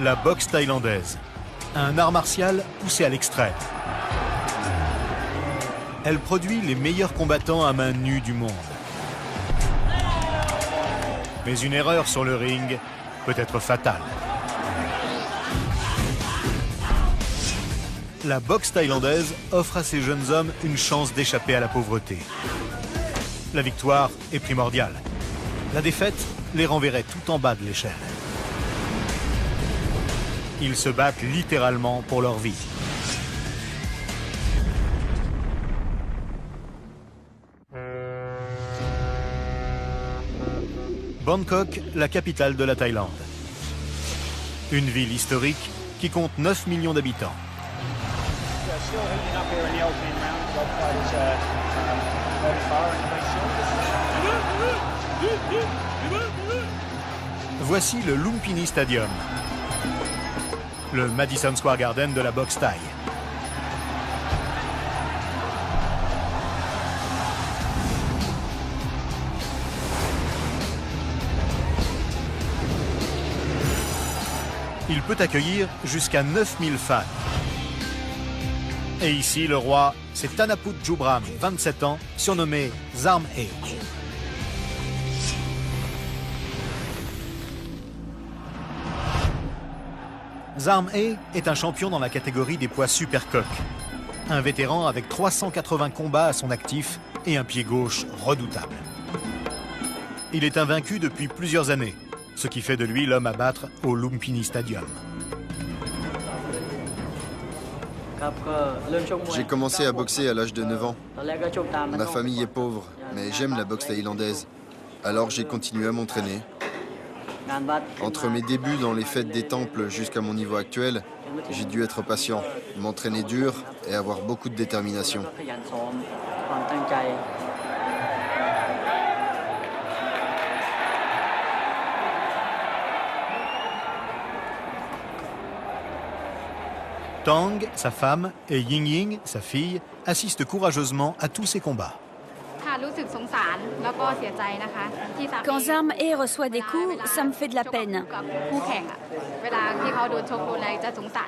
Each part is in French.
La boxe thaïlandaise, un art martial poussé à l'extrême. Elle produit les meilleurs combattants à main nue du monde. Mais une erreur sur le ring peut être fatale. La boxe thaïlandaise offre à ces jeunes hommes une chance d'échapper à la pauvreté. La victoire est primordiale. La défaite les renverrait tout en bas de l'échelle. Ils se battent littéralement pour leur vie. Bangkok, la capitale de la Thaïlande. Une ville historique qui compte 9 millions d'habitants. Voici le Lumpini Stadium, le Madison Square Garden de la boxe thaï. Il peut accueillir jusqu'à 9000 fans. Et ici, le roi, c'est Tanaput Jubram, 27 ans, surnommé Zarm E. Zarm E est un champion dans la catégorie des poids supercoques. Un vétéran avec 380 combats à son actif et un pied gauche redoutable. Il est invaincu depuis plusieurs années, ce qui fait de lui l'homme à battre au Lumpini Stadium. J'ai commencé à boxer à l'âge de 9 ans. Ma famille est pauvre, mais j'aime la boxe thaïlandaise. Alors j'ai continué à m'entraîner. Entre mes débuts dans les fêtes des temples jusqu'à mon niveau actuel, j'ai dû être patient, m'entraîner dur et avoir beaucoup de détermination. Tang, sa femme, et Ying Ying, sa fille, assistent courageusement à tous ces combats. Quand Zarm E reçoit des coups, ça me fait de la peine.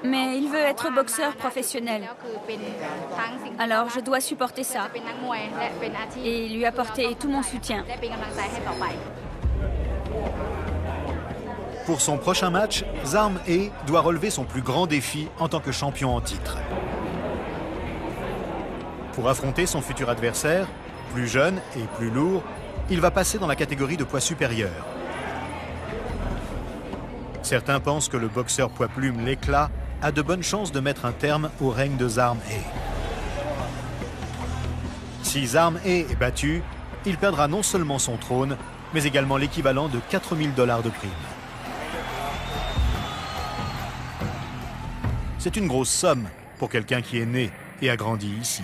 Mais il veut être boxeur professionnel. Alors je dois supporter ça et lui apporter tout mon soutien. Pour son prochain match, Zarm E doit relever son plus grand défi en tant que champion en titre. Pour affronter son futur adversaire, plus jeune et plus lourd, il va passer dans la catégorie de poids supérieur. Certains pensent que le boxeur poids plume l'éclat a de bonnes chances de mettre un terme au règne de Zarm E. Si Zarm E est battu, il perdra non seulement son trône, mais également l'équivalent de 4 000 $ de prime. C'est une grosse somme pour quelqu'un qui est né et a grandi ici.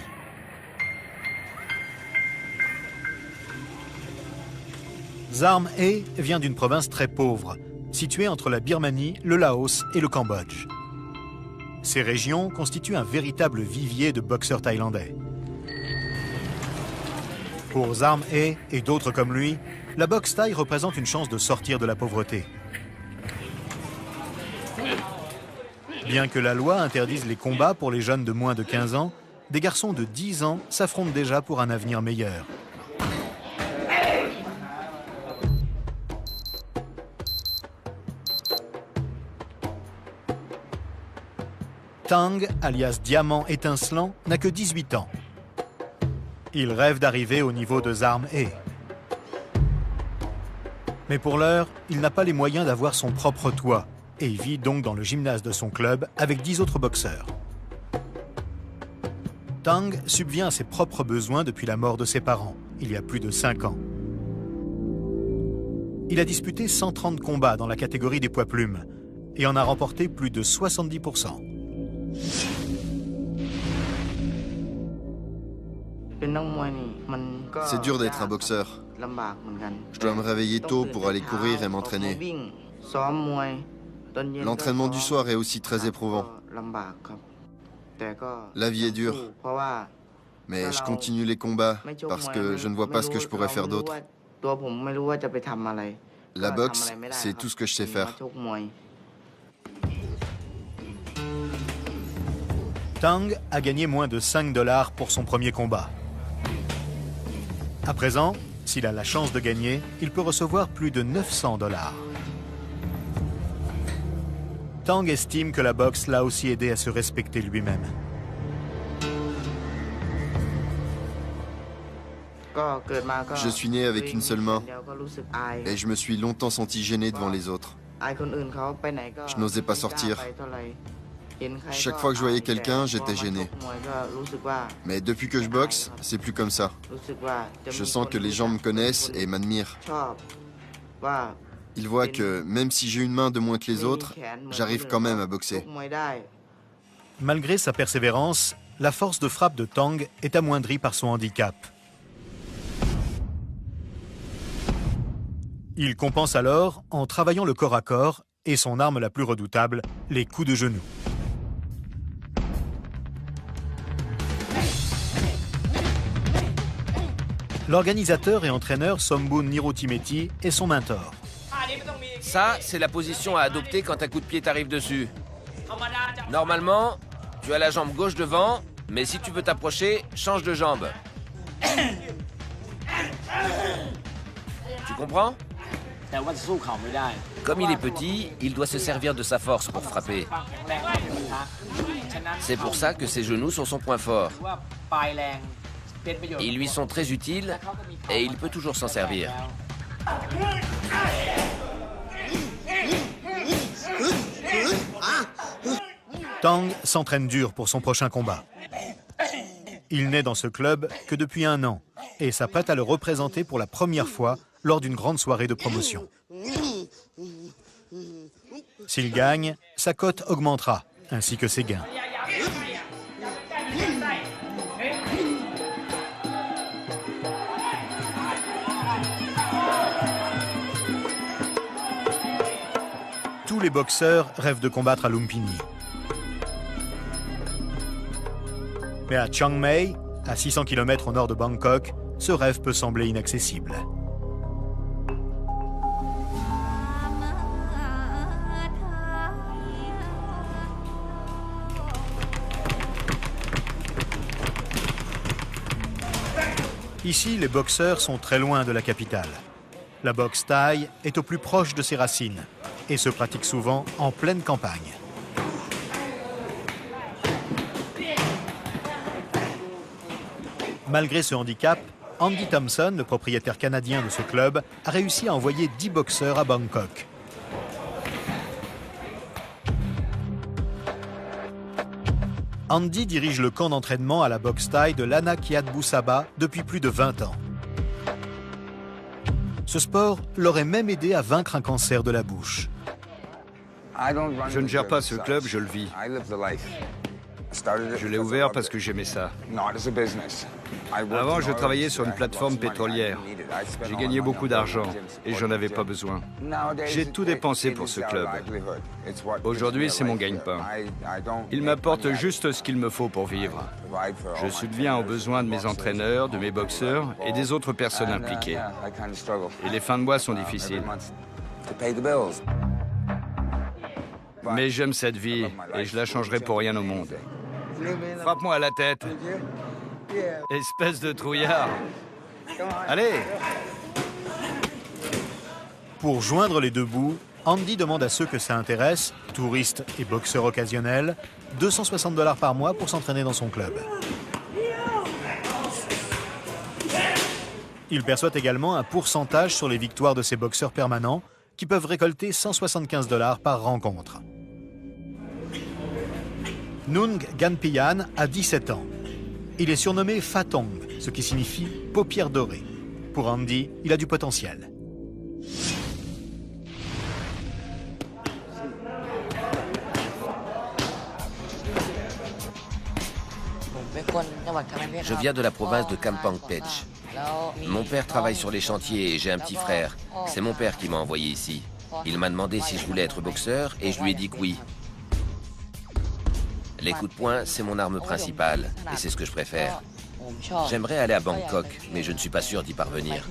Zarm E vient d'une province très pauvre, située entre la Birmanie, le Laos et le Cambodge. Ces régions constituent un véritable vivier de boxeurs thaïlandais. Pour Zarm E et d'autres comme lui, la boxe thaï représente une chance de sortir de la pauvreté. Bien que la loi interdise les combats pour les jeunes de moins de 15 ans, des garçons de 10 ans s'affrontent déjà pour un avenir meilleur. Tang, alias Diamant étincelant, n'a que 18 ans. Il rêve d'arriver au niveau de Zarm E. Mais pour l'heure, il n'a pas les moyens d'avoir son propre toit et il vit donc dans le gymnase de son club avec 10 autres boxeurs. Tang subvient à ses propres besoins depuis la mort de ses parents, il y a plus de 5 ans. Il a disputé 130 combats dans la catégorie des poids plumes et en a remporté plus de 70%. C'est dur d'être un boxeur. Je dois me réveiller tôt pour aller courir et m'entraîner. L'entraînement du soir est aussi très éprouvant. La vie est dure. Mais je continue les combats parce que je ne vois pas ce que je pourrais faire d'autre. La boxe, c'est tout ce que je sais faire. Tang a gagné moins de 5 $ pour son premier combat. À présent, s'il a la chance de gagner, il peut recevoir plus de 900 $. Tang estime que la boxe l'a aussi aidé à se respecter lui-même. Je suis né avec une seule main et je me suis longtemps senti gêné devant les autres. Je n'osais pas sortir. Chaque fois que je voyais quelqu'un, j'étais gêné. Mais depuis que je boxe, c'est plus comme ça. Je sens que les gens me connaissent et m'admirent. Ils voient que même si j'ai une main de moins que les autres, j'arrive quand même à boxer. Malgré sa persévérance, la force de frappe de Tang est amoindrie par son handicap. Il compense alors en travaillant le corps à corps et son arme la plus redoutable, les coups de genou. L'organisateur et entraîneur Somboon Nirotimeti est son mentor. Ça, c'est la position à adopter quand un coup de pied t'arrive dessus. Normalement, tu as la jambe gauche devant, mais si tu veux t'approcher, change de jambe. Tu comprends ? Comme il est petit, il doit se servir de sa force pour frapper. C'est pour ça que ses genoux sont son point fort. Ils lui sont très utiles et il peut toujours s'en servir. Tang s'entraîne dur pour son prochain combat. Il n'est dans ce club que depuis 1 an et s'apprête à le représenter pour la première fois lors d'une grande soirée de promotion. S'il gagne, sa cote augmentera, ainsi que ses gains. Tous les boxeurs rêvent de combattre à Lumpini. Mais à Chiang Mai, à 600 km au nord de Bangkok, ce rêve peut sembler inaccessible. Ici, les boxeurs sont très loin de la capitale. La boxe thaï est au plus proche de ses racines et se pratique souvent en pleine campagne. Malgré ce handicap, Andy Thompson, le propriétaire canadien de ce club, a réussi à envoyer 10 boxeurs à Bangkok. Andy dirige le camp d'entraînement à la boxe thaï de Lana Kiat Busaba depuis plus de 20 ans. Ce sport l'aurait même aidé à vaincre un cancer de la bouche. Je ne gère pas ce club, je le vis. Je l'ai ouvert parce que j'aimais ça. Avant, je travaillais sur une plateforme pétrolière. J'ai gagné beaucoup d'argent et j'en avais pas besoin. J'ai tout dépensé pour ce club. Aujourd'hui, c'est mon gagne-pain. Il m'apporte juste ce qu'il me faut pour vivre. Je subviens aux besoins de mes entraîneurs, de mes boxeurs et des autres personnes impliquées. Et les fins de mois sont difficiles. Mais j'aime cette vie et je la changerai pour rien au monde. Frappe-moi à la tête. Espèce de trouillard. Allez! Pour joindre les deux bouts, Andy demande à ceux que ça intéresse, touristes et boxeurs occasionnels, 260 $ par mois pour s'entraîner dans son club. Il perçoit également un pourcentage sur les victoires de ses boxeurs permanents qui peuvent récolter 175 $ par rencontre. Nung Ganpian a 17 ans. Il est surnommé Fatong, ce qui signifie paupière dorée. Pour Andy, il a du potentiel. Je viens de la province de Kampong Pech. Mon père travaille sur les chantiers et j'ai un petit frère. C'est mon père qui m'a envoyé ici. Il m'a demandé si je voulais être boxeur et je lui ai dit que oui. Les coups de poing, c'est mon arme principale et c'est ce que je préfère. J'aimerais aller à Bangkok, mais je ne suis pas sûr d'y parvenir.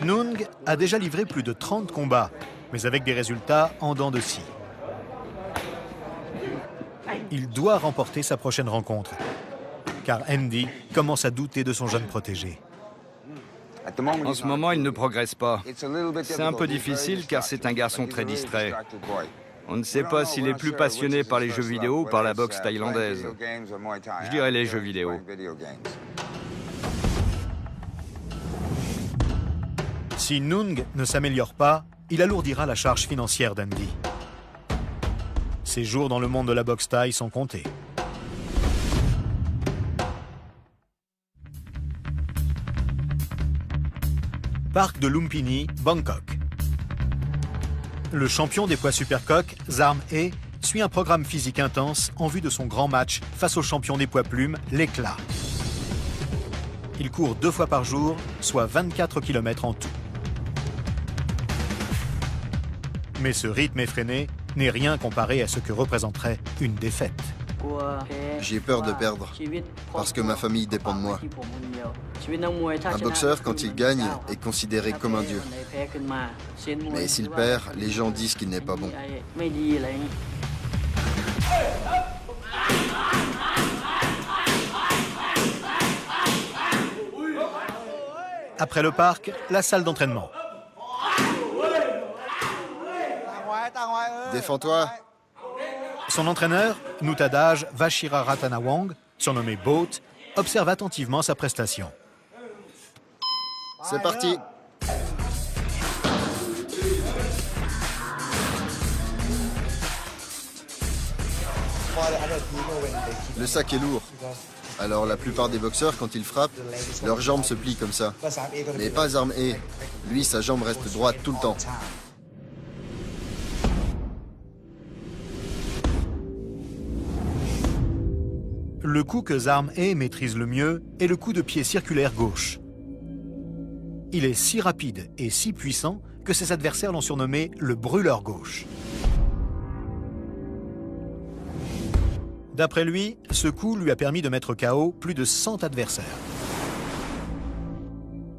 Nung a déjà livré plus de 30 combats, mais avec des résultats en dents de scie. Il doit remporter sa prochaine rencontre, car Andy commence à douter de son jeune protégé. En ce moment, il ne progresse pas. C'est un peu difficile car c'est un garçon très distrait. On ne sait pas s'il est plus passionné par les jeux vidéo ou par la boxe thaïlandaise. Je dirais les jeux vidéo. Si Nung ne s'améliore pas, il alourdira la charge financière d'Andy. Ses jours dans le monde de la boxe thaï sont comptés. Parc de Lumpini, Bangkok. Le champion des poids supercoq, Zarm E, suit un programme physique intense en vue de son grand match face au champion des poids plumes, l'Éclat. Il court 2 fois par jour, soit 24 km en tout. Mais ce rythme effréné n'est rien comparé à ce que représenterait une défaite. J'ai peur de perdre, parce que ma famille dépend de moi. Un boxeur, quand il gagne, est considéré comme un dieu. Mais s'il perd, les gens disent qu'il n'est pas bon. Après le parc, la salle d'entraînement. Défends-toi. Son entraîneur, Nuttadaj Vashiraratnawong, surnommé Boat, observe attentivement sa prestation. C'est parti. Le sac est lourd. Alors la plupart des boxeurs, quand ils frappent, leurs jambes se plient comme ça. Mais pas Zarm E. Lui, sa jambe reste droite tout le temps. Le coup que Zarm E maîtrise le mieux est le coup de pied circulaire gauche. Il est si rapide et si puissant que ses adversaires l'ont surnommé le brûleur gauche. D'après lui, ce coup lui a permis de mettre KO plus de 100 adversaires.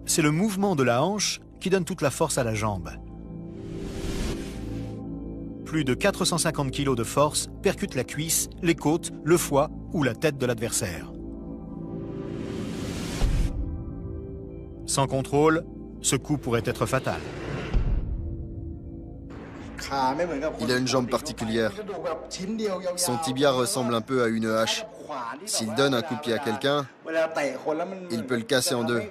C'est le mouvement de la hanche qui donne toute la force à la jambe. Plus de 450 kg de force percutent la cuisse, les côtes, le foie ou la tête de l'adversaire. Sans contrôle, ce coup pourrait être fatal. Il a une jambe particulière. Son tibia ressemble un peu à une hache. S'il donne un coup de pied à quelqu'un, il peut le casser en deux.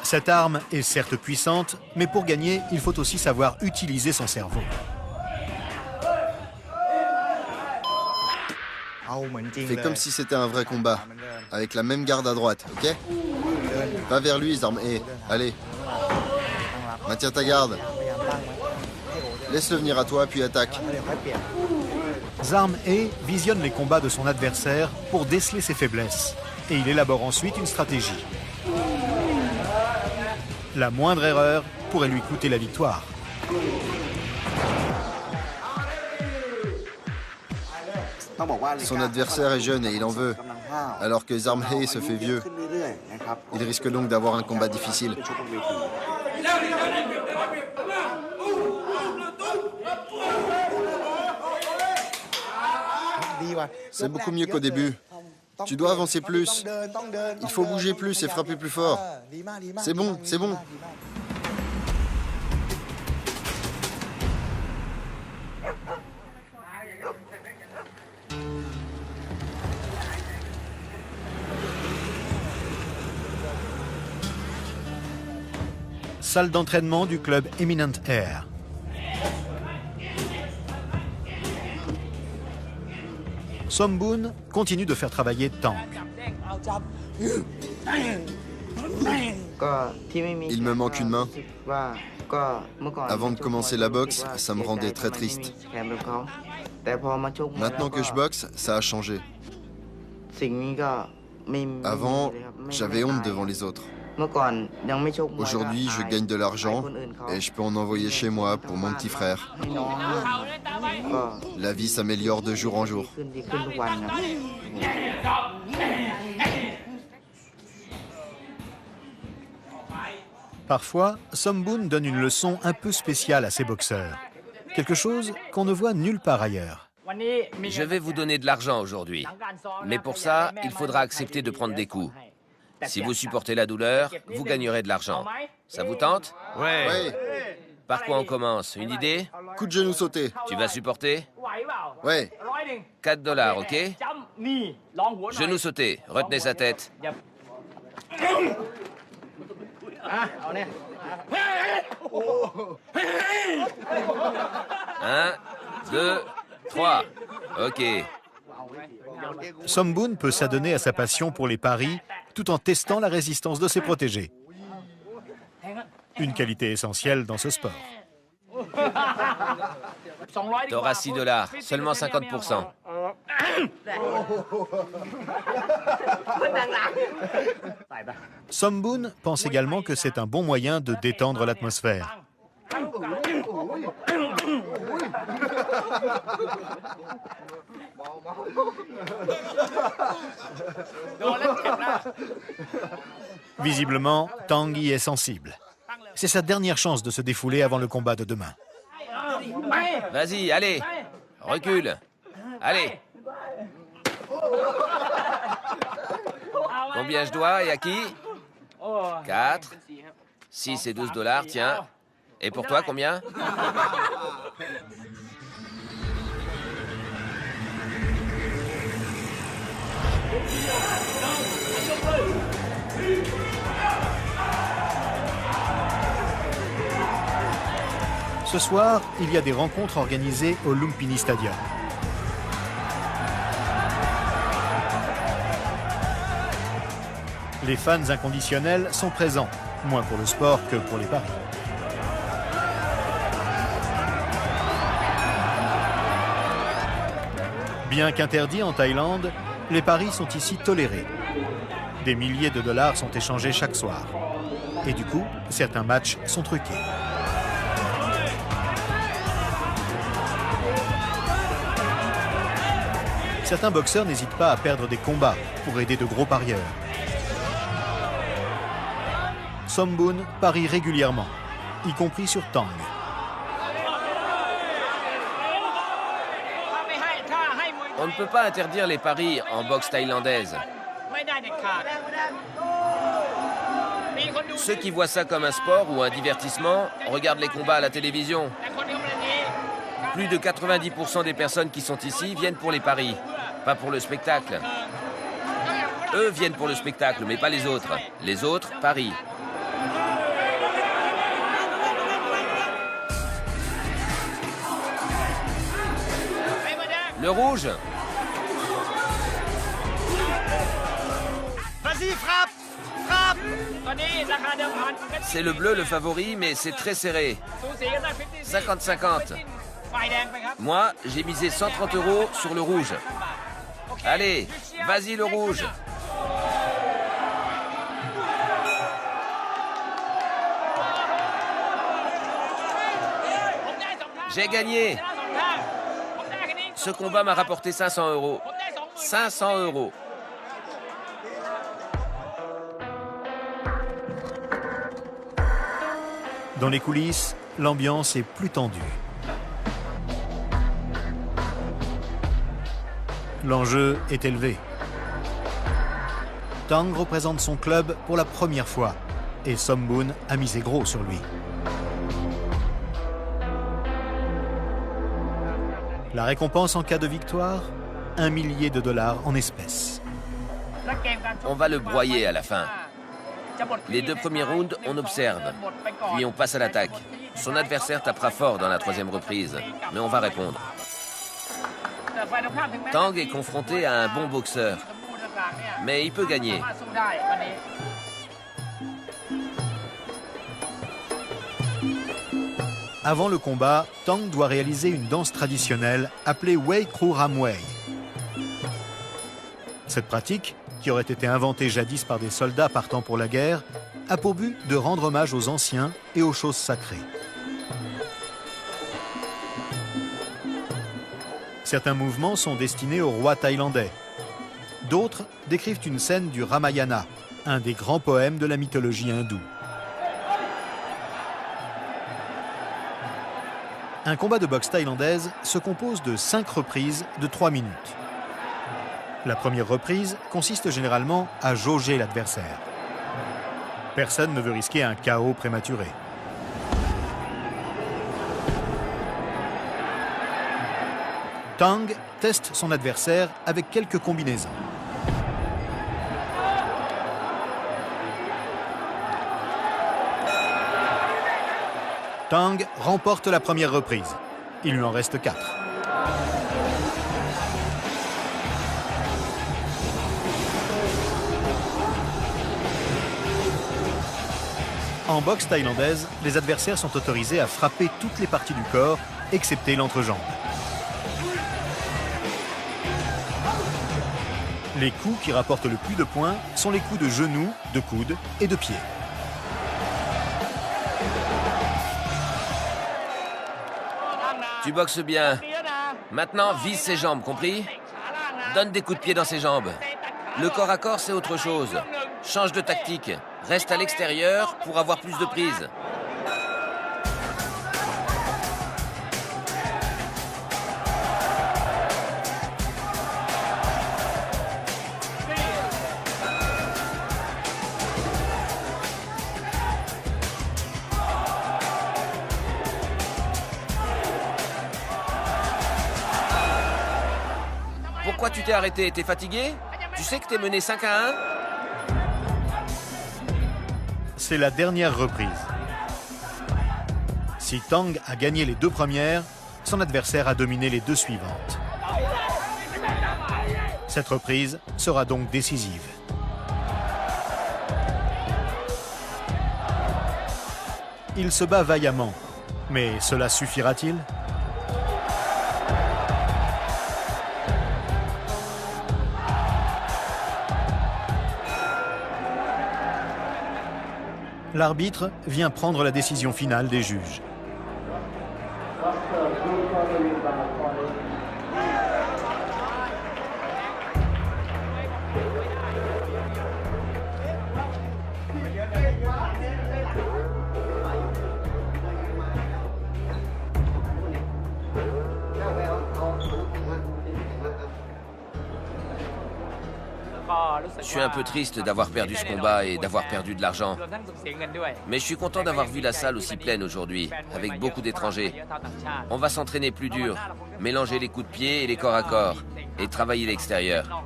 Cette arme est certes puissante, mais pour gagner, il faut aussi savoir utiliser son cerveau. Fais comme si c'était un vrai combat, avec la même garde à droite, ok? Va vers lui, Zarm E. Allez. Maintiens ta garde. Laisse-le venir à toi, puis attaque. Zarm E visionne les combats de son adversaire pour déceler ses faiblesses. Et il élabore ensuite une stratégie. La moindre erreur pourrait lui coûter la victoire. Son adversaire est jeune et il en veut, alors que Zarm E se fait vieux. Il risque donc d'avoir un combat difficile. C'est beaucoup mieux qu'au début. Tu dois avancer plus. Il faut bouger plus et frapper plus fort. C'est bon, c'est bon. Salle d'entraînement du club Eminent Air. Somboon continue de faire travailler Tang. Il me manque une main. Avant de commencer la boxe, ça me rendait très triste. Maintenant que je boxe, ça a changé. Avant, j'avais honte devant les autres. Aujourd'hui, je gagne de l'argent et je peux en envoyer chez moi pour mon petit frère. La vie s'améliore de jour en jour. Parfois, Somboon donne une leçon un peu spéciale à ses boxeurs. Quelque chose qu'on ne voit nulle part ailleurs. Je vais vous donner de l'argent aujourd'hui. Mais pour ça, il faudra accepter de prendre des coups. Si vous supportez la douleur, vous gagnerez de l'argent. Ça vous tente? Ouais. Ouais, Par quoi on commence? Une idée? coup de genou sauté. Tu vas supporter? Ouais, $4, ok? Genou sauté, retenez sa tête. 1, 2, 3. Ok. Somboon peut s'adonner à sa passion pour les paris tout en testant la résistance de ses protégés. Une qualité essentielle dans ce sport. T'auras $6, seulement 50%. Somboon pense également que c'est un bon moyen de détendre l'atmosphère. Visiblement, Tang y est sensible. C'est sa dernière chance de se défouler avant le combat de demain. Vas-y, allez. Recule. Allez. Combien je dois et à qui? 4, 6 et $12, tiens. Et pour toi, combien? Ce soir, il y a des rencontres organisées au Lumpini Stadium. Les fans inconditionnels sont présents, moins pour le sport que pour les paris. Bien qu'interdits en Thaïlande, les paris sont ici tolérés. Des milliers de dollars sont échangés chaque soir. Et du coup, certains matchs sont truqués. Certains boxeurs n'hésitent pas à perdre des combats pour aider de gros parieurs. Somboon parie régulièrement, y compris sur Tang. On ne peut pas interdire les paris en boxe thaïlandaise. Ceux qui voient ça comme un sport ou un divertissement regardent les combats à la télévision. Plus de 90% des personnes qui sont ici viennent pour les paris, pas pour le spectacle. Eux viennent pour le spectacle, mais pas les autres. Les autres parient. Le rouge. Vas-y, frappe! Frappe! C'est le bleu le favori, mais c'est très serré. 50-50. Moi, j'ai misé 130 € sur le rouge. Allez, vas-y le rouge. J'ai gagné. Ce combat m'a rapporté 500 €. 500 €. Dans les coulisses, l'ambiance est plus tendue. L'enjeu est élevé. Tang représente son club pour la première fois et Somboon a misé gros sur lui. La récompense en cas de victoire, $1 millier en espèces. On va le broyer à la fin. Les 2 premiers rounds, on observe, puis on passe à l'attaque. Son adversaire tapera fort dans la 3e reprise, mais on va répondre. Tang est confronté à un bon boxeur, mais il peut gagner. Avant le combat, Tang doit réaliser une danse traditionnelle appelée Wei Kru Ram Wei. Cette pratique, qui aurait été inventée jadis par des soldats partant pour la guerre, a pour but de rendre hommage aux anciens et aux choses sacrées. Certains mouvements sont destinés au roi thaïlandais. D'autres décrivent une scène du Ramayana, un des grands poèmes de la mythologie hindoue. Un combat de boxe thaïlandaise se compose de 5 reprises de 3 minutes. La première reprise consiste généralement à jauger l'adversaire. Personne ne veut risquer un KO prématuré. Tang teste son adversaire avec quelques combinaisons. Tang remporte la première reprise. Il lui en reste 4. En boxe thaïlandaise, les adversaires sont autorisés à frapper toutes les parties du corps, excepté l'entrejambe. Les coups qui rapportent le plus de points sont les coups de genoux, de coude et de pied. Tu boxes bien. Maintenant, vise ses jambes, compris? Donne des coups de pied dans ses jambes. Le corps à corps, c'est autre chose. Change de tactique. Reste à l'extérieur pour avoir plus de prise. Pourquoi tu t'es arrêté? T'es fatigué? Tu sais que t'es mené 5-1? C'est la dernière reprise. Si Tang a gagné les 2 premières, son adversaire a dominé les 2 suivantes. Cette reprise sera donc décisive. Il se bat vaillamment, mais cela suffira-t-il? L'arbitre vient prendre la décision finale des juges. Je suis un peu triste d'avoir perdu ce combat et d'avoir perdu de l'argent. Mais je suis content d'avoir vu la salle aussi pleine aujourd'hui, avec beaucoup d'étrangers. On va s'entraîner plus dur, mélanger les coups de pied et les corps à corps, et travailler l'extérieur.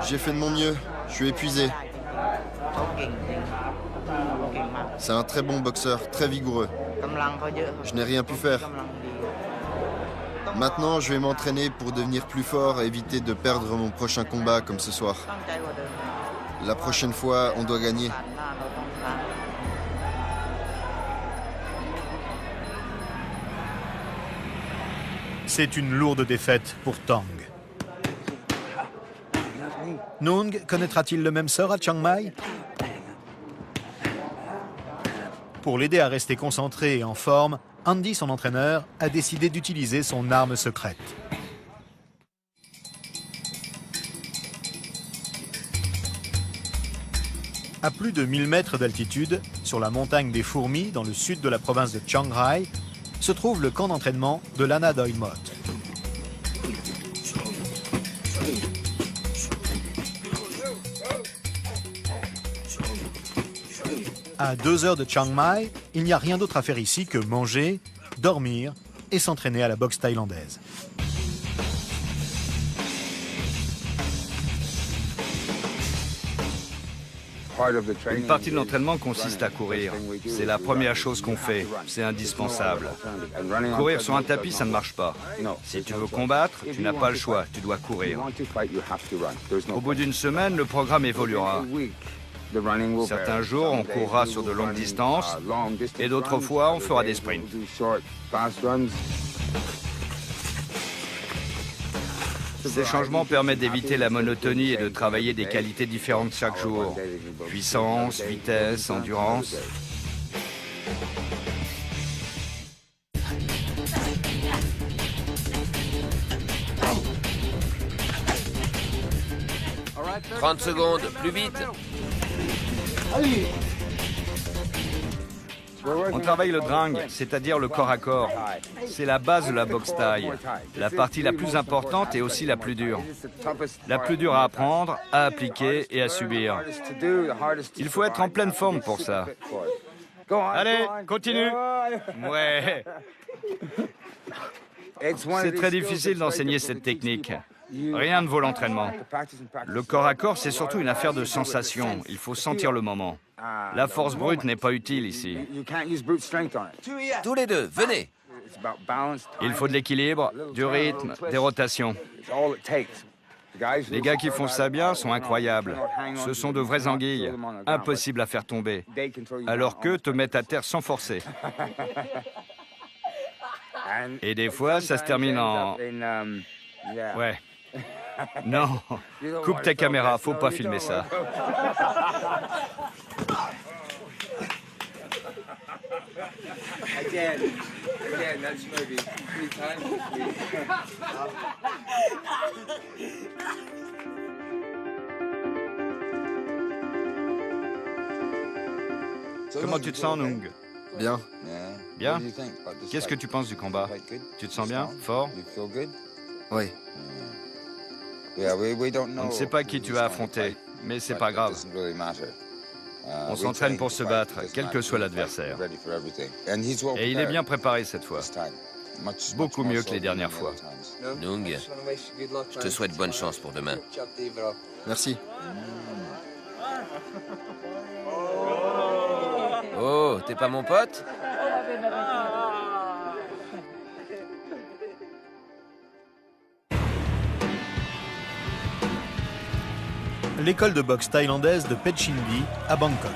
J'ai fait de mon mieux, je suis épuisé. C'est un très bon boxeur, très vigoureux. Je n'ai rien pu faire. Maintenant, je vais m'entraîner pour devenir plus fort et éviter de perdre mon prochain combat comme ce soir. La prochaine fois, on doit gagner. C'est une lourde défaite pour Tang. Nung connaîtra-t-il le même sort à Chiang Mai? Pour l'aider à rester concentré et en forme, Andy, son entraîneur, a décidé d'utiliser son arme secrète. À plus de 1000 mètres d'altitude, sur la montagne des Fourmis, dans le sud de la province de Chiang Rai, se trouve le camp d'entraînement de Lana Doi Mot. À 2 heures de Chiang Mai, il n'y a rien d'autre à faire ici que manger, dormir et s'entraîner à la boxe thaïlandaise. Une partie de l'entraînement consiste à courir. C'est la première chose qu'on fait. C'est indispensable. Courir sur un tapis, ça ne marche pas. Si tu veux combattre, tu n'as pas le choix. Tu dois courir. Au bout d'une semaine, le programme évoluera. Certains jours, on courra sur de longues distances et d'autres fois, on fera des sprints. Ces changements permettent d'éviter la monotonie et de travailler des qualités différentes chaque jour. Puissance, vitesse, endurance. « 30 secondes, plus vite. On travaille le dring, c'est-à-dire le corps à corps. C'est la base de la boxe thaï. La partie la plus importante et aussi la plus dure. La plus dure à apprendre, à appliquer et à subir. Il faut être en pleine forme pour ça. Allez, continue. Ouais. C'est très difficile d'enseigner cette technique. Rien ne vaut l'entraînement. Le corps à corps, c'est surtout une affaire de sensation. Il faut sentir le moment. La force brute n'est pas utile ici. Tous les deux, venez. Il faut de l'équilibre, du rythme, des rotations. Les gars qui font ça bien sont incroyables. Ce sont de vraies anguilles, impossibles à faire tomber, alors qu'eux te mettent à terre sans forcer. Et des fois, ça se termine en... Ouais. Non, coupe ta caméra, faut pas filmer ça. Comment tu te sens, Nung? Bien. Bien? Qu'est-ce que tu penses du combat? Tu te sens bien? Fort? Oui. On ne sait pas qui tu vas affronter, mais c'est pas grave. On s'entraîne pour se battre, quel que soit l'adversaire. Et il est bien préparé cette fois. Beaucoup mieux que les dernières fois. Nung, je te souhaite bonne chance pour demain. Merci. Oh, t'es pas mon pote? L'école de boxe thaïlandaise de Petchindi à Bangkok.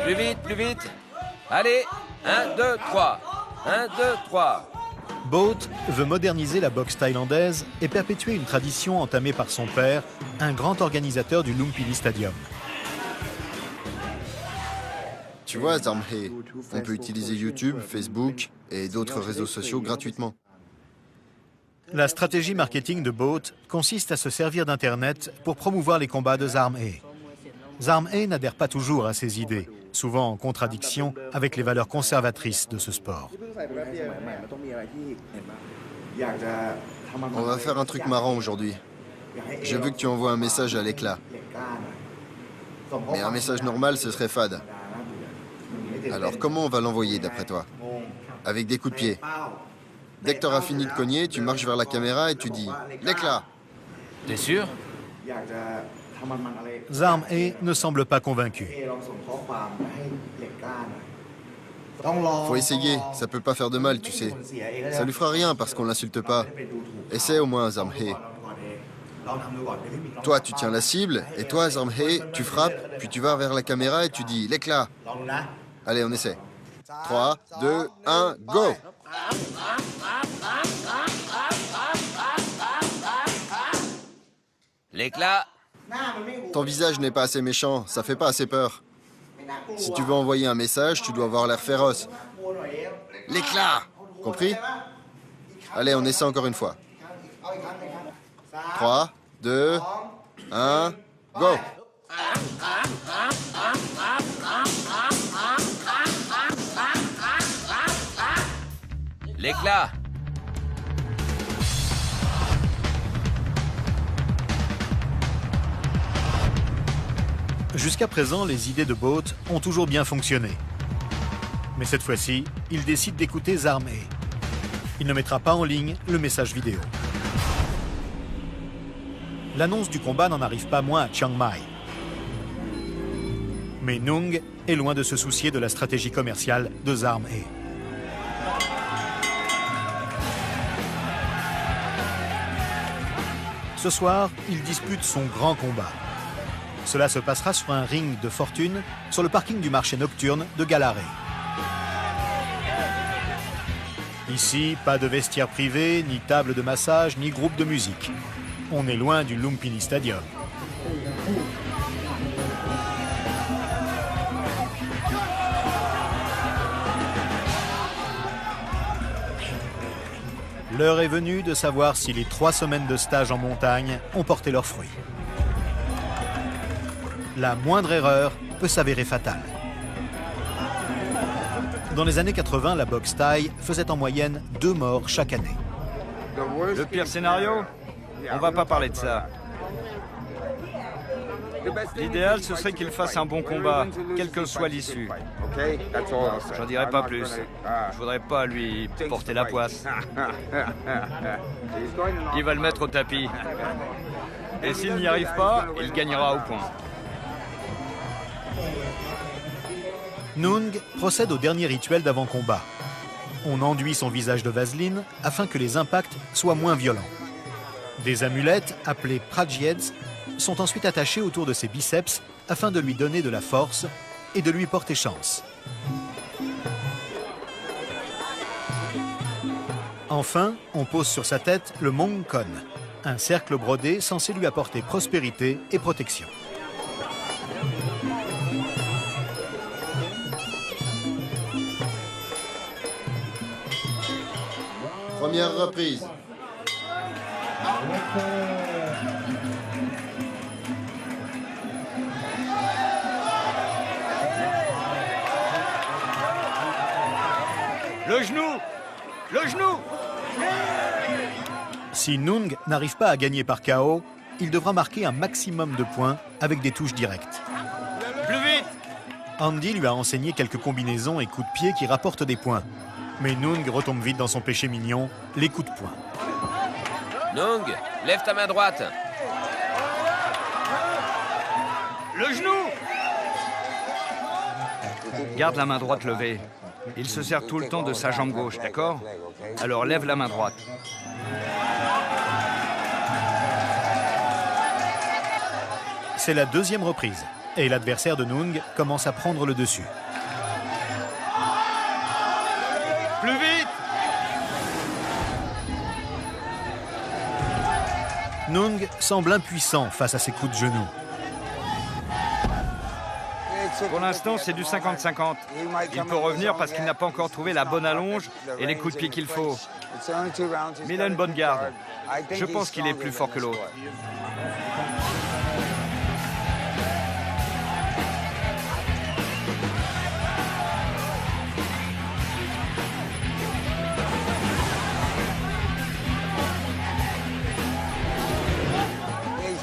Plus vite, plus vite. Allez, 1, 2, 3. 1, 2, 3. Boat veut moderniser la boxe thaïlandaise et perpétuer une tradition entamée par son père, un grand organisateur du Lumpini Stadium. Tu vois, Zarmhe, on peut utiliser YouTube, Facebook et d'autres réseaux sociaux gratuitement. La stratégie marketing de Boat consiste à se servir d'Internet pour promouvoir les combats de Zarmhe. Zarmhe n'adhère pas toujours à ses idées, souvent en contradiction avec les valeurs conservatrices de ce sport. On va faire un truc marrant aujourd'hui. Je veux que tu envoies un message à l'éclat. Mais un message normal, ce serait fade. Alors comment on va l'envoyer d'après toi? Avec des coups de pied. Dès que tu auras fini de cogner, tu marches vers la caméra et tu dis « L'éclat !» T'es sûr? Zarmhe ne semble pas convaincu. Faut essayer, ça peut pas faire de mal, tu sais. Ça lui fera rien parce qu'on l'insulte pas. Essaie au moins, Zarmhe. Toi, tu tiens la cible, et toi, Zarmhe, tu frappes, puis tu vas vers la caméra et tu dis « L'éclat !» Allez, on essaie. 3, 2, 1, go! L'éclat. Ton visage n'est pas assez méchant, ça fait pas assez peur. Si tu veux envoyer un message, tu dois avoir l'air féroce. L'éclat! Compris? Allez, on essaie encore une fois. 3, 2, 1, go! L'éclat. Jusqu'à présent, les idées de Boat ont toujours bien fonctionné. Mais cette fois-ci, il décide d'écouter Zarmhe. Il ne mettra pas en ligne le message vidéo. L'annonce du combat n'en arrive pas moins à Chiang Mai. Mais Nung est loin de se soucier de la stratégie commerciale de Zarmhe. Ce soir, il dispute son grand combat. Cela se passera sur un ring de fortune sur le parking du marché nocturne de Galare. Ici, pas de vestiaire privé, ni table de massage, ni groupe de musique. On est loin du Lumpini Stadium. L'heure est venue de savoir si les 3 semaines de stage en montagne ont porté leurs fruits. La moindre erreur peut s'avérer fatale. Dans les années 80, la boxe thaï faisait en moyenne 2 morts chaque année. Le pire scénario? On va pas parler de ça. L'idéal, ce serait qu'il fasse un bon combat, quelle que soit l'issue. J'en dirai pas plus. Je voudrais pas lui porter la poisse. Il va le mettre au tapis. Et s'il n'y arrive pas, il gagnera au point. Nung procède au dernier rituel d'avant-combat. On enduit son visage de vaseline afin que les impacts soient moins violents. Des amulettes, appelées prajeds, sont ensuite attachées autour de ses biceps afin de lui donner de la force et de lui porter chance. Enfin, on pose sur sa tête le Mongkon, un cercle brodé censé lui apporter prospérité et protection. Première reprise. Le genou! Le genou! Si Nung n'arrive pas à gagner par KO, il devra marquer un maximum de points avec des touches directes. Plus vite! Andy lui a enseigné quelques combinaisons et coups de pied qui rapportent des points. Mais Nung retombe vite dans son péché mignon, les coups de poing. Nung, lève ta main droite. Le genou! Garde la main droite levée. Il se sert tout le temps de sa jambe gauche, d'accord? Alors lève la main droite. C'est la deuxième reprise, et l'adversaire de Nung commence à prendre le dessus. Plus vite! Nung semble impuissant face à ses coups de genou. Pour l'instant, c'est du 50-50. Il peut revenir parce qu'il n'a pas encore trouvé la bonne allonge et les coups de pied qu'il faut. Mais il a une bonne garde. Je pense qu'il est plus fort que l'autre.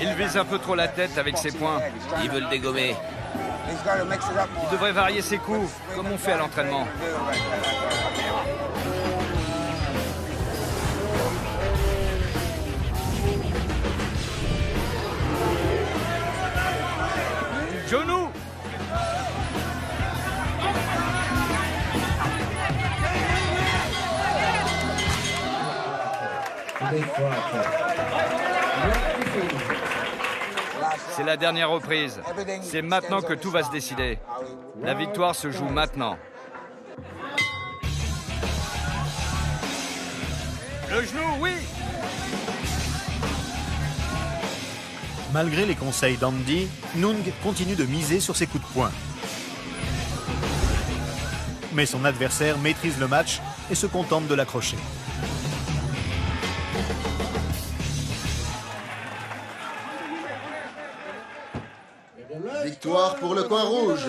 Il vise un peu trop la tête avec ses poings. Il veut le dégommer. Il devrait varier ses coups, comme on fait à l'entraînement. Genou! C'est la dernière reprise. C'est maintenant que tout va se décider. La victoire se joue maintenant. Le genou, oui! Malgré les conseils d'Andy, Nung continue de miser sur ses coups de poing. Mais son adversaire maîtrise le match et se contente de l'accrocher. Victoire pour le coin rouge.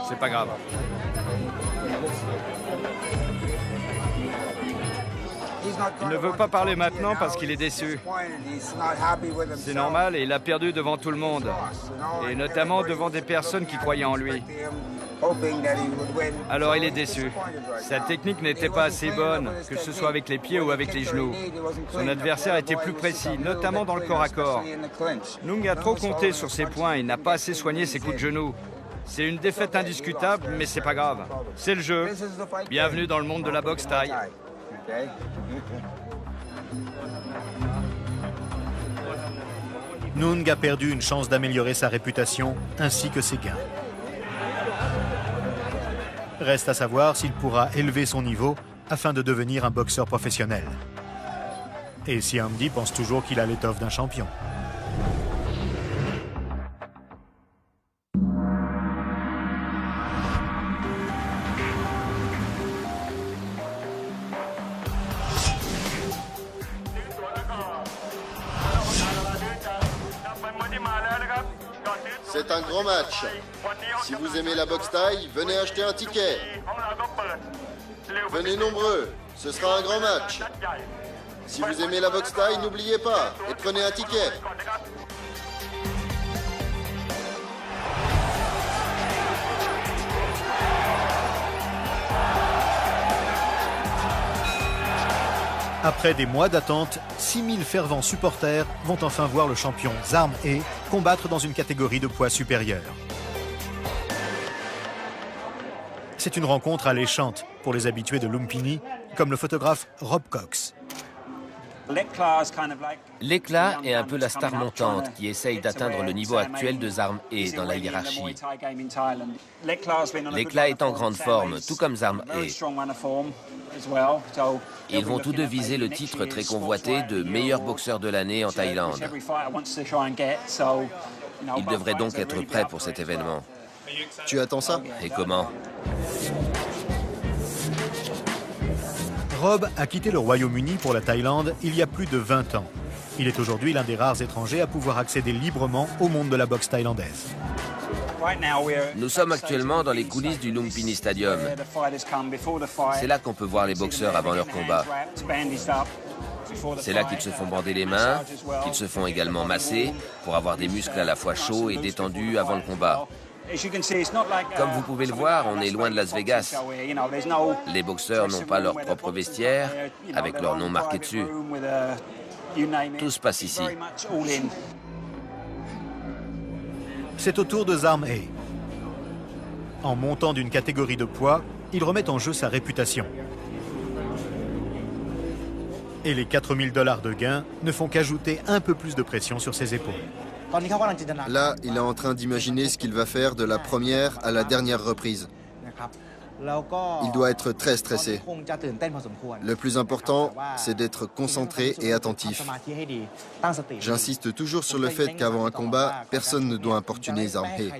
C'est pas grave. Il ne veut pas parler maintenant parce qu'il est déçu. C'est normal et il a perdu devant tout le monde. Et notamment devant des personnes qui croyaient en lui. Alors il est déçu. Sa technique n'était pas assez bonne, que ce soit avec les pieds ou avec les genoux. Son adversaire était plus précis, notamment dans le corps à corps. Nung a trop compté sur ses points et n'a pas assez soigné ses coups de genoux. C'est une défaite indiscutable, mais c'est pas grave. C'est le jeu. Bienvenue dans le monde de la boxe thaï. Nung a perdu une chance d'améliorer sa réputation ainsi que ses gains. Reste à savoir s'il pourra élever son niveau afin de devenir un boxeur professionnel. Et si Andy pense toujours qu'il a l'étoffe d'un champion. C'est un grand match. Si vous aimez la boxe thaï, venez acheter un ticket. Venez nombreux, ce sera un grand match. Si vous aimez la boxe thaï, n'oubliez pas et prenez un ticket. Après des mois d'attente, 6000 fervents supporters vont enfin voir le champion Zarm He combattre dans une catégorie de poids supérieur. C'est une rencontre alléchante pour les habitués de Lumpini, comme le photographe Rob Cox. L'éclat est un peu la star montante qui essaye d'atteindre le niveau actuel de Zarm He dans la hiérarchie. L'éclat est en grande forme, tout comme Zarm He. Ils vont tous deux viser le titre très convoité de meilleur boxeur de l'année en Thaïlande. Ils devraient donc être prêts pour cet événement. Tu attends ça? Et comment? Rob a quitté le Royaume-Uni pour la Thaïlande il y a plus de 20 ans. Il est aujourd'hui l'un des rares étrangers à pouvoir accéder librement au monde de la boxe thaïlandaise. Nous sommes actuellement dans les coulisses du Lumpini Stadium. C'est là qu'on peut voir les boxeurs avant leur combat. C'est là qu'ils se font bander les mains, qu'ils se font également masser pour avoir des muscles à la fois chauds et détendus avant le combat. Comme vous pouvez le voir, on est loin de Las Vegas. Les boxeurs n'ont pas leur propre vestiaire, avec leur nom marqué dessus. Tout se passe ici. C'est au tour de Zarm He. En montant d'une catégorie de poids, il remet en jeu sa réputation. Et les 4000 $ de gains ne font qu'ajouter un peu plus de pression sur ses épaules. Là, il est en train d'imaginer ce qu'il va faire de la première à la dernière reprise. Il doit être très stressé. Le plus important, c'est d'être concentré et attentif. J'insiste toujours sur le fait qu'avant un combat, personne ne doit importuner Zarm He.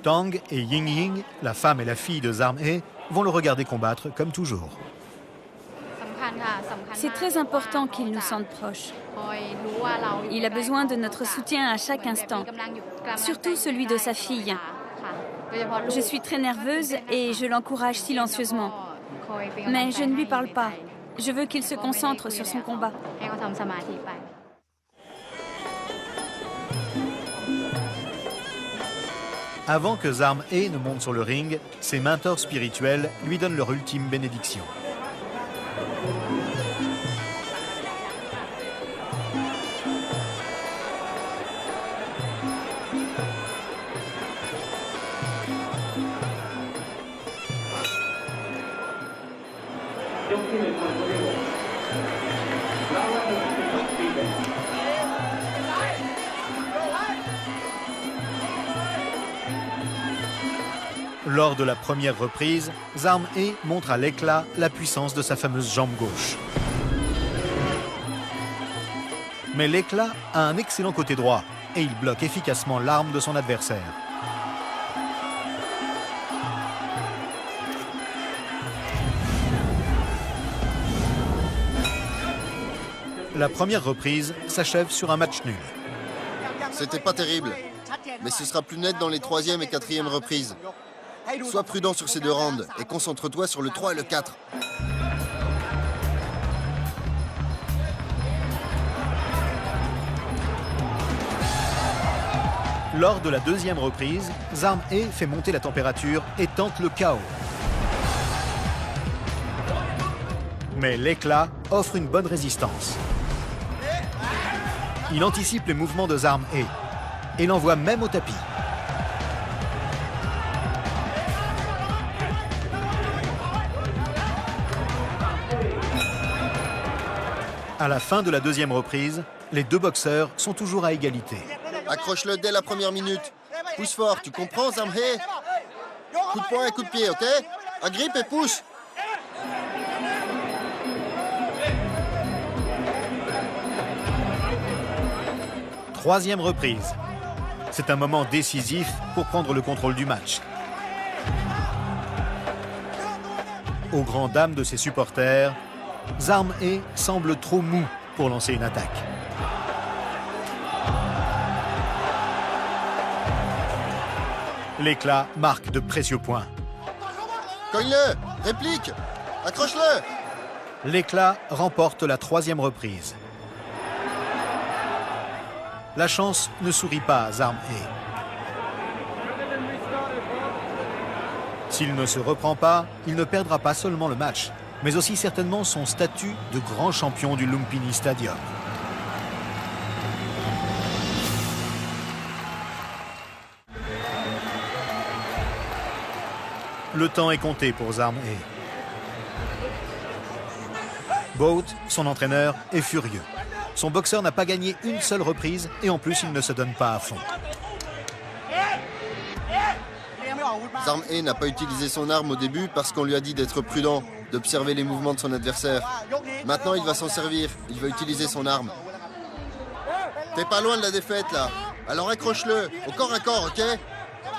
Tang et Ying Ying, la femme et la fille de Zarm He, vont le regarder combattre comme toujours. C'est très important qu'il nous sente proches. Il a besoin de notre soutien à chaque instant, surtout celui de sa fille. Je suis très nerveuse et je l'encourage silencieusement. Mais je ne lui parle pas. Je veux qu'il se concentre sur son combat. Avant que Zarm He ne monte sur le ring, ses mentors spirituels lui donnent leur ultime bénédiction. Lors de la première reprise, Zarm He montre à l'éclat la puissance de sa fameuse jambe gauche. Mais l'éclat a un excellent côté droit et il bloque efficacement l'arme de son adversaire. La première reprise s'achève sur un match nul. C'était pas terrible, mais ce sera plus net dans les 3e et 4e reprises. Sois prudent sur ces 2 rounds et concentre-toi sur le 3 et le 4. Lors de la 2e reprise, Zarm He fait monter la température et tente le KO. Mais l'éclat offre une bonne résistance. Il anticipe les mouvements de Zarm He et l'envoie même au tapis. À la fin de la deuxième reprise, les deux boxeurs sont toujours à égalité. Accroche-le dès la première minute. Pousse fort, tu comprends, Zamhe? Coup de poing et coup de pied, ok? Agrippe et pousse. Troisième reprise. C'est un moment décisif pour prendre le contrôle du match. Aux grandes dames de ses supporters, Zamhe semble trop mou pour lancer une attaque. L'éclat marque de précieux points. Cogne-le, réplique, accroche-le. L'éclat remporte la troisième reprise. La chance ne sourit pas à Zamhe. S'il ne se reprend pas, il ne perdra pas seulement le match, mais aussi certainement son statut de grand champion du Lumpini Stadium. Le temps est compté pour Zamhe. Boat, son entraîneur, est furieux. Son boxeur n'a pas gagné une seule reprise et en plus, il ne se donne pas à fond. Zamhe n'a pas utilisé son arme au début parce qu'on lui a dit d'être prudent, d'observer les mouvements de son adversaire. Maintenant, il va s'en servir. Il va utiliser son arme. T'es pas loin de la défaite, là. Alors accroche-le, au corps à corps, ok?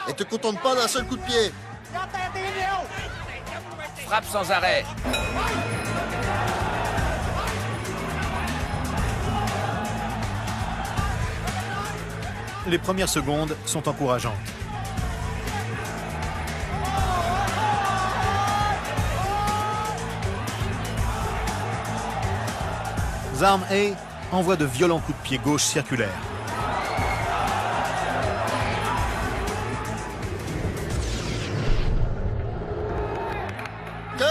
Et te contente pas d'un seul coup de pied. Frappe sans arrêt. Les premières secondes sont encourageantes. Zamhe envoie de violents coups de pied gauche circulaires. KO,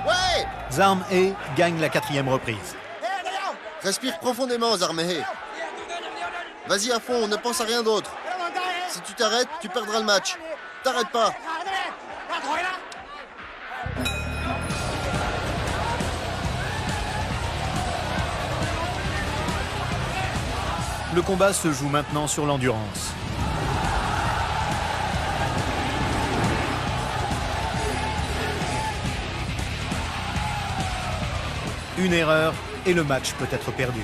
ouais! Zamhe gagne la quatrième reprise. Respire profondément, Zamhe. Vas-y à fond, ne pense à rien d'autre. Si tu t'arrêtes, tu perdras le match. T'arrête pas. Le combat se joue maintenant sur l'endurance. Une erreur et le match peut être perdu.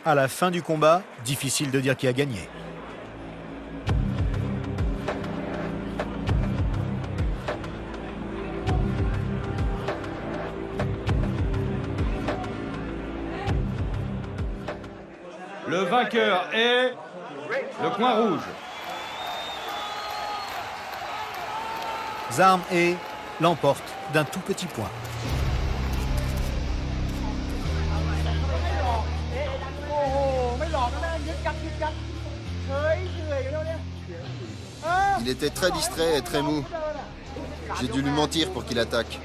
À la fin du combat, difficile de dire qui a gagné. Le vainqueur est le coin rouge. Zamhe l'emporte d'un tout petit point. Il était très distrait et très mou. J'ai dû lui mentir pour qu'il attaque.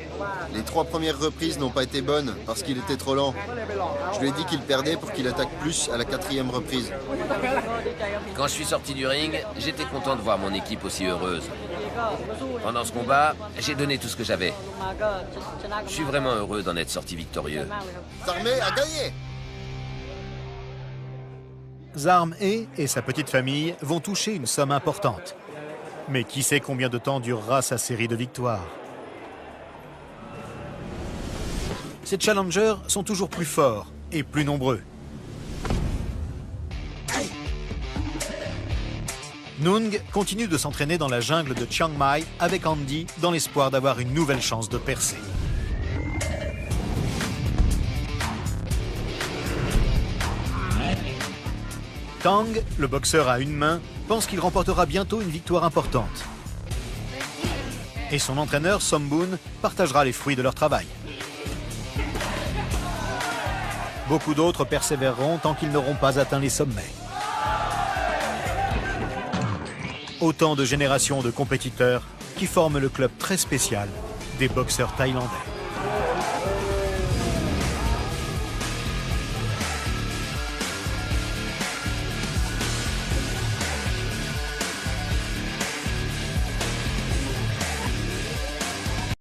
Les 3 premières reprises n'ont pas été bonnes parce qu'il était trop lent. Je lui ai dit qu'il perdait pour qu'il attaque plus à la 4e reprise. Quand je suis sorti du ring, j'étais content de voir mon équipe aussi heureuse. Pendant ce combat, j'ai donné tout ce que j'avais. Je suis vraiment heureux d'en être sorti victorieux. Zamhe a gagné! Zamhe et sa petite famille vont toucher une somme importante. Mais qui sait combien de temps durera sa série de victoires? Ces challengers sont toujours plus forts et plus nombreux. Nung continue de s'entraîner dans la jungle de Chiang Mai avec Andy dans l'espoir d'avoir une nouvelle chance de percer. Tang, le boxeur à une main, pense qu'il remportera bientôt une victoire importante. Et son entraîneur, Sombun, partagera les fruits de leur travail. Beaucoup d'autres persévéreront tant qu'ils n'auront pas atteint les sommets. Autant de générations de compétiteurs qui forment le club très spécial des boxeurs thaïlandais.